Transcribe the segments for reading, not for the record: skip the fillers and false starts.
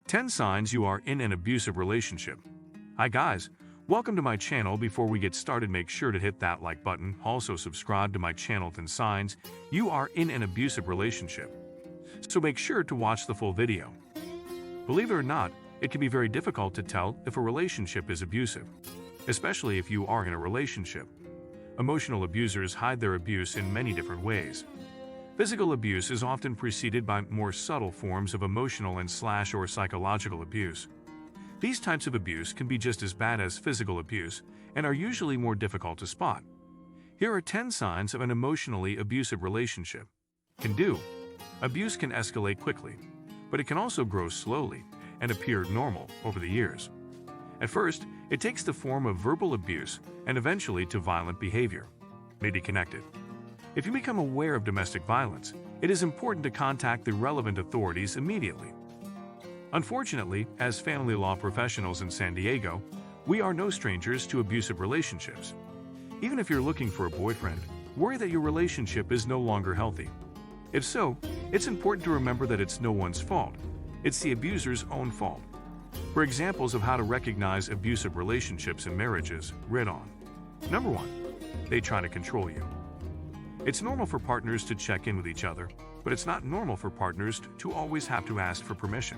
10 Signs You Are in an Abusive Relationship. Hi guys, welcome to my channel. Before we get started, make sure to hit that like button. Also subscribe to my channel. 10 Signs You Are in an Abusive Relationship. So make sure to watch the full video. Believe it or not, it can be very difficult to tell if a relationship is abusive, especially if you are in a relationship. Emotional abusers hide their abuse in many different ways. Physical abuse is often preceded by more subtle forms of emotional and or psychological abuse. These types of abuse can be just as bad as physical abuse and are usually more difficult to spot. Here are 10 signs of an emotionally abusive relationship. Can do. Abuse can escalate quickly, but it can also grow slowly and appear normal over the years. At first, it takes the form of verbal abuse and eventually to violent behavior. May be connected. If you become aware of domestic violence, it is important to contact the relevant authorities immediately. Unfortunately, as family law professionals in San Diego, we are no strangers to abusive relationships. Even if you're looking for a boyfriend, worry that your relationship is no longer healthy. If so, it's important to remember that it's no one's fault. It's the abuser's own fault. For examples of how to recognize abusive relationships in marriages, read on. Number 1. They try to control you. It's normal for partners to check in with each other, but it's not normal for partners to always have to ask for permission.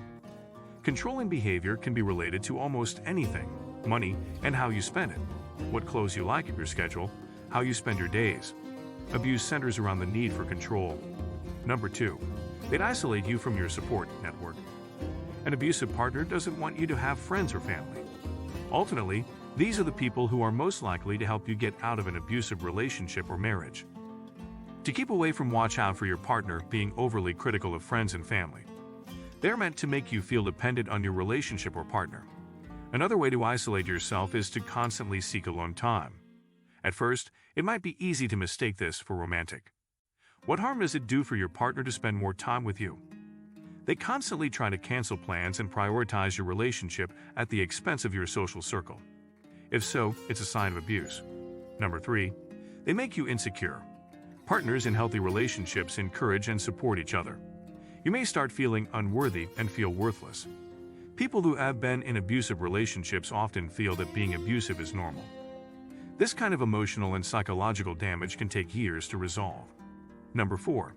Controlling behavior can be related to almost anything: money and how you spend it, what clothes you like, your schedule, how you spend your days. Abuse centers around the need for control. Number 2. They'd isolate you from your support network. An abusive partner doesn't want you to have friends or family. Ultimately, these are the people who are most likely to help you get out of an abusive relationship or marriage. To keep away from, watch out for your partner being overly critical of friends and family. They're meant to make you feel dependent on your relationship or partner. Another way to isolate yourself is to constantly seek alone time. At first, it might be easy to mistake this for romantic. What harm does it do for your partner to spend more time with you? They constantly try to cancel plans and prioritize your relationship at the expense of your social circle. If so, it's a sign of abuse. Number 3. They make you insecure. Partners in healthy relationships encourage and support each other. You may start feeling unworthy and feel worthless. People who have been in abusive relationships often feel that being abusive is normal. This kind of emotional and psychological damage can take years to resolve. Number 4.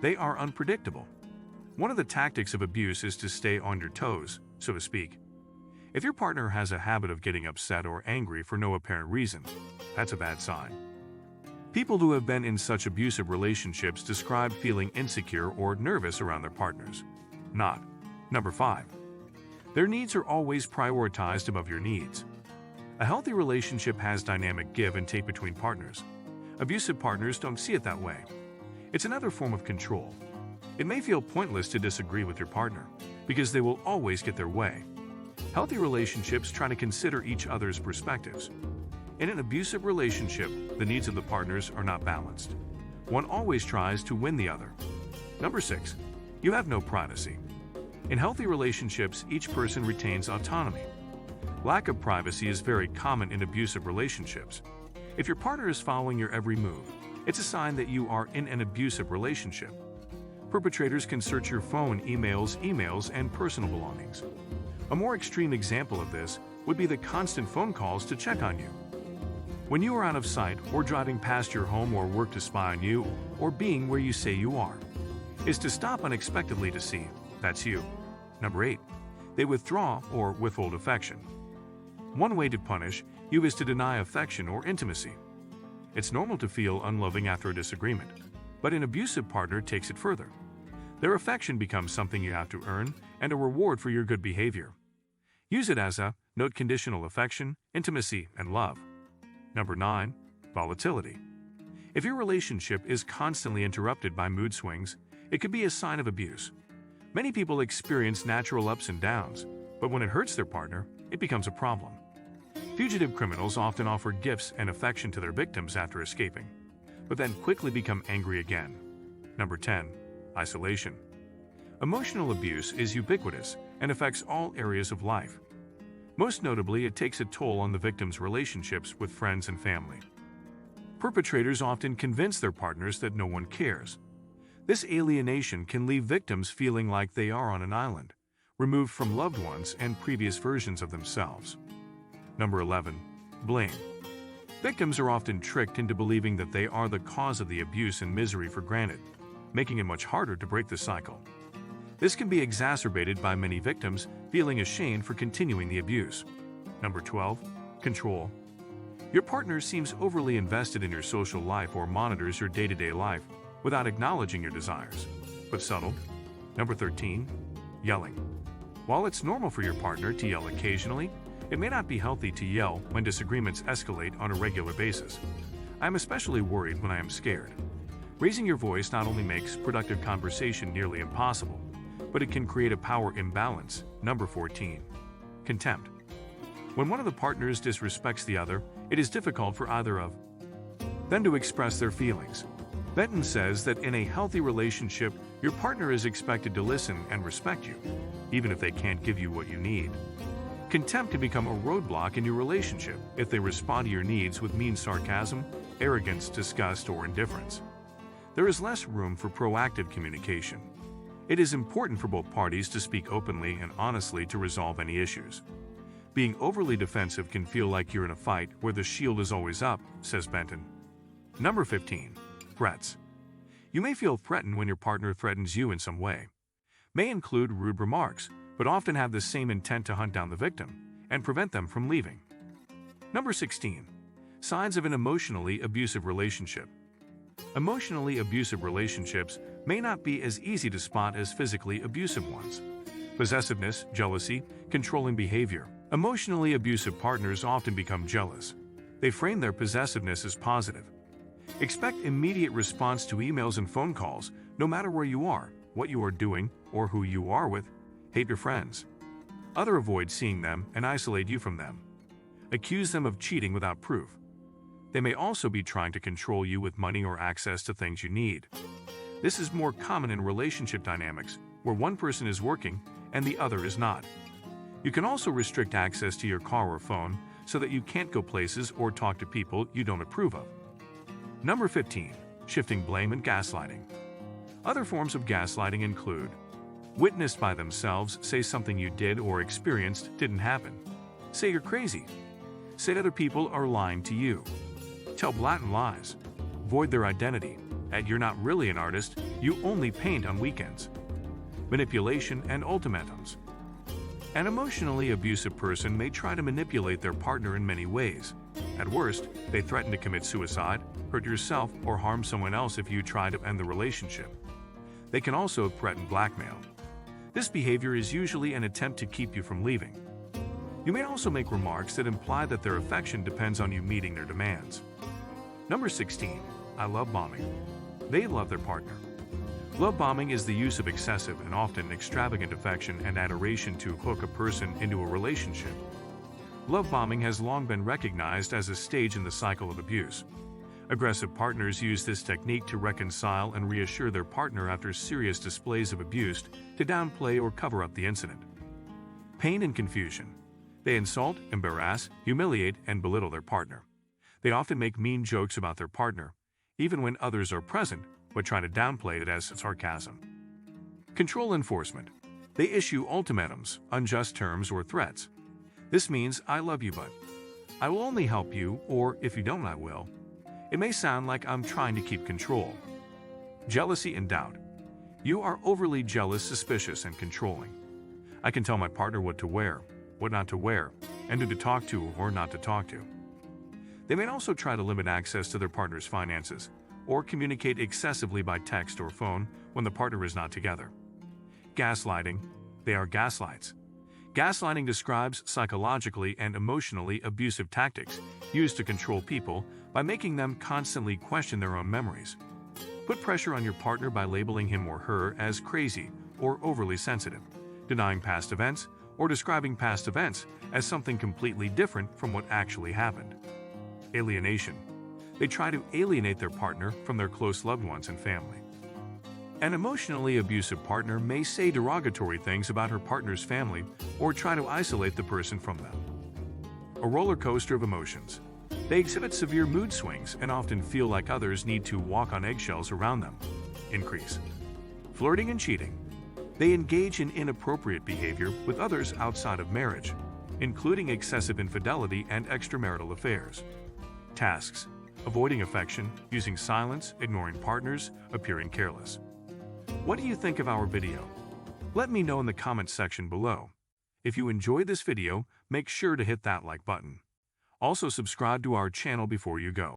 They are unpredictable. One of the tactics of abuse is to stay on your toes, so to speak. If your partner has a habit of getting upset or angry for no apparent reason, that's a bad sign. People who have been in such abusive relationships describe feeling insecure or nervous around their partners. Not. Number 5. Their needs are always prioritized above your needs. A healthy relationship has dynamic give and take between partners. Abusive partners don't see it that way. It's another form of control. It may feel pointless to disagree with your partner, because they will always get their way. Healthy relationships try to consider each other's perspectives. In an abusive relationship, the needs of the partners are not balanced. One always tries to win the other. Number 6. You have no privacy. In healthy relationships, each person retains autonomy. Lack of privacy is very common in abusive relationships. If your partner is following your every move, it's a sign that you are in an abusive relationship. Perpetrators can search your phone, emails, and personal belongings. A more extreme example of this would be the constant phone calls to check on you. When you are out of sight or driving past your home or work to spy on you, or being where you say you are, is to stop unexpectedly to see that's you. Number 8. They withdraw or withhold affection. One way to punish you is to deny affection or intimacy. It's normal to feel unloving after a disagreement, but an abusive partner takes it further. Their affection becomes something you have to earn and a reward for your good behavior. Use it as a note: conditional affection, intimacy, and love. Number 9. Volatility. If your relationship is constantly interrupted by mood swings, it could be a sign of abuse. Many people experience natural ups and downs, but when it hurts their partner, it becomes a problem. Fugitive criminals often offer gifts and affection to their victims after escaping, but then quickly become angry again. Number 10. Isolation. Emotional abuse is ubiquitous and affects all areas of life. Most notably, it takes a toll on the victim's relationships with friends and family. Perpetrators often convince their partners that no one cares. This alienation can leave victims feeling like they are on an island, removed from loved ones and previous versions of themselves. Number 11. Blame. Victims are often tricked into believing that they are the cause of the abuse and misery for granted, making it much harder to break the cycle. This can be exacerbated by many victims feeling ashamed for continuing the abuse. Number 12. Control. Your partner seems overly invested in your social life or monitors your day-to-day life without acknowledging your desires, but subtle. Number 13. Yelling. While it's normal for your partner to yell occasionally, it may not be healthy to yell when disagreements escalate on a regular basis. I am especially worried when I am scared. Raising your voice not only makes productive conversation nearly impossible, but it can create a power imbalance. Number 14. Contempt. When one of the partners disrespects the other, it is difficult for either of them to express their feelings. Benton says that in a healthy relationship, your partner is expected to listen and respect you, even if they can't give you what you need. Contempt can become a roadblock in your relationship if they respond to your needs with mean sarcasm, arrogance, disgust, or indifference. There is less room for proactive communication. It is important for both parties to speak openly and honestly to resolve any issues. Being overly defensive can feel like you're in a fight where the shield is always up, says Benton. Number 15. Threats. You may feel threatened when your partner threatens you in some way. May include rude remarks, but often have the same intent to hunt down the victim and prevent them from leaving. Number 16. Signs of an emotionally abusive relationship. Emotionally abusive relationships may not be as easy to spot as physically abusive ones. Possessiveness, jealousy, controlling behavior. Emotionally abusive partners often become jealous. They frame their possessiveness as positive. Expect immediate response to emails and phone calls, no matter where you are, what you are doing, or who you are with. Hate your friends. Others avoid seeing them and isolate you from them. Accuse them of cheating without proof. They may also be trying to control you with money or access to things you need. This is more common in relationship dynamics, where one person is working and the other is not. You can also restrict access to your car or phone so that you can't go places or talk to people you don't approve of. Number 15. Shifting blame and gaslighting. Other forms of gaslighting include witnessed by themselves, say something you did or experienced didn't happen. Say you're crazy. Say other people are lying to you. Tell blatant lies. Void their identity. And you're not really an artist, you only paint on weekends. Manipulation and ultimatums. An emotionally abusive person may try to manipulate their partner in many ways. At worst, they threaten to commit suicide, hurt yourself, or harm someone else if you try to end the relationship. They can also threaten blackmail. This behavior is usually an attempt to keep you from leaving. You may also make remarks that imply that their affection depends on you meeting their demands. Number 16. I love bombing. They love their partner. Love bombing is the use of excessive and often extravagant affection and adoration to hook a person into a relationship. Love bombing has long been recognized as a stage in the cycle of abuse. Aggressive partners use this technique to reconcile and reassure their partner after serious displays of abuse to downplay or cover up the incident. Pain and confusion. They insult, embarrass, humiliate, and belittle their partner. They often make mean jokes about their partner, even when others are present, but try to downplay it as sarcasm. Control enforcement. They issue ultimatums, unjust terms, or threats. This means, I love you, but I will only help you, or if you don't, I will. It may sound like I'm trying to keep control. Jealousy and doubt. You are overly jealous, suspicious, and controlling. I can tell my partner what to wear, what not to wear, and who to talk to or not to talk to. They may also try to limit access to their partner's finances, or communicate excessively by text or phone when the partner is not together. Gaslighting. They are gaslights. Gaslighting describes psychologically and emotionally abusive tactics used to control people by making them constantly question their own memories. Put pressure on your partner by labeling him or her as crazy or overly sensitive, denying past events, or describing past events as something completely different from what actually happened. Alienation. They try to alienate their partner from their close loved ones and family. An emotionally abusive partner may say derogatory things about her partner's family or try to isolate the person from them. A roller coaster of emotions. They exhibit severe mood swings and often feel like others need to walk on eggshells around them. Increase. Flirting and cheating. They engage in inappropriate behavior with others outside of marriage, including excessive infidelity and extramarital affairs. Tasks: avoiding affection, using silence, ignoring partners, appearing careless. What do you think of our video? Let me know in the comments section below. If you enjoyed this video, make sure to hit that like button. Also subscribe to our channel before you go.